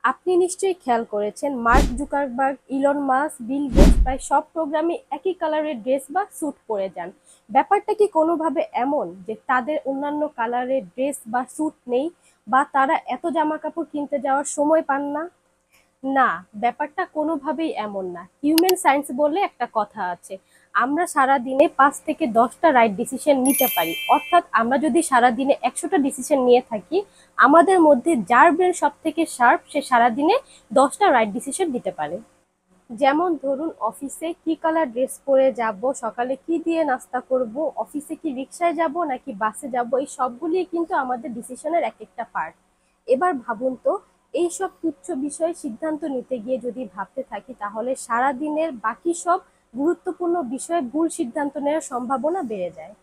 আপনি নিশ্চয়ই খেয়াল করেছেন Mark Zuckerberg, Elon Musk, Bill Gates প্রায় সব প্রোগ্রামে একই কালারের ড্রেস বা স্যুট পরে যান। ব্যাপারটা কি কোনোভাবে এমন যে তাদের অন্যান্য কালারের ড্রেস বা স্যুট নেই, বা তারা এত জামা কাপড় কিনতে যাওয়ার সময় পান না? না, ব্যাপারটা কোনোভাবেই এমন না। হিউম্যান সায়েন্স বলে একটা কথা আছে। আমরা সারা দিনে 5 থেকে 10টা রাইট ডিসিশন নিতে পারি। অর্থাৎ আমরা যদি সারা দিনে 100টা ডিসিশন নিয়ে থাকি, আমাদের মধ্যে যার ব্রেন সব থেকে শার্প সে সারা দিনে 10টা রাইট ডিসিশন নিতে পারে। যেমন ধরুন, অফিসে কি কালার ড্রেস পরে যাব, সকালে কি দিয়ে নাস্তা করব, অফিসে কি রিক্সায় যাব নাকি বাসে যাব, এই সবগুলি কিন্তু আমাদের ডিসিশনের এক একটা পার্ট। এবার ভাবুন তো, এই সব তুচ্ছ বিষয়ে সিদ্ধান্ত নিতে গিয়ে যদি ভাবতে থাকি, তাহলে সারা দিনের বাকি সব গুরুত্বপূর্ণ বিষয়ে ভুল সিদ্ধান্ত নেওয়ার সম্ভাবনা বেড়ে যায়।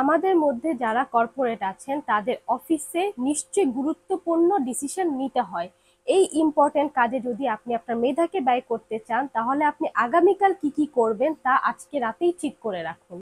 আমাদের মধ্যে যারা কর্পোরেট আছেন তাদের অফিসে নিশ্চয়ই গুরুত্বপূর্ণ ডিসিশন নিতে হয়। এই ইম্পর্টেন্ট কাজে যদি আপনি আপনার মেধাকে ব্যয় করতে চান, তাহলে আপনি আগামীকাল কি কি করবেন তা আজকে রাতেই ঠিক করে রাখুন।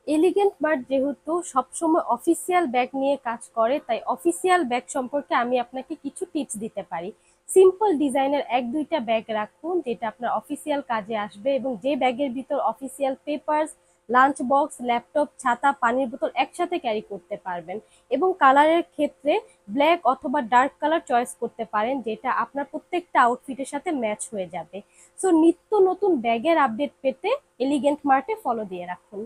এলিগেন্ট মার্ট যেহেতু সবসময় অফিসিয়াল ব্যাগ নিয়ে কাজ করে, তাই অফিসিয়াল ব্যাগ সম্পর্কে আমি আপনাকে কিছু টিপস দিতে পারি। সিম্পল ডিজাইনের 1-2টা ব্যাগ রাখুন যেটা আপনার অফিসিয়াল কাজে আসবে, এবং যে ব্যাগের ভিতর official papers, lunch box, laptop, ছাতা, পানির বোতল একসাথে ক্যারি করতে পারবেন। এবং কালারের ক্ষেত্রে ব্ল্যাক অথবা ডার্ক কালার চয়েস করতে পারেন, যেটা আপনার প্রত্যেকটা আউটফিটের সাথে ম্যাচ হয়ে যাবে। সো নিত্য নতুন ব্যাগের আপডেট পেতে এলিগেন্ট মার্টে ফলো দিয়ে রাখুন।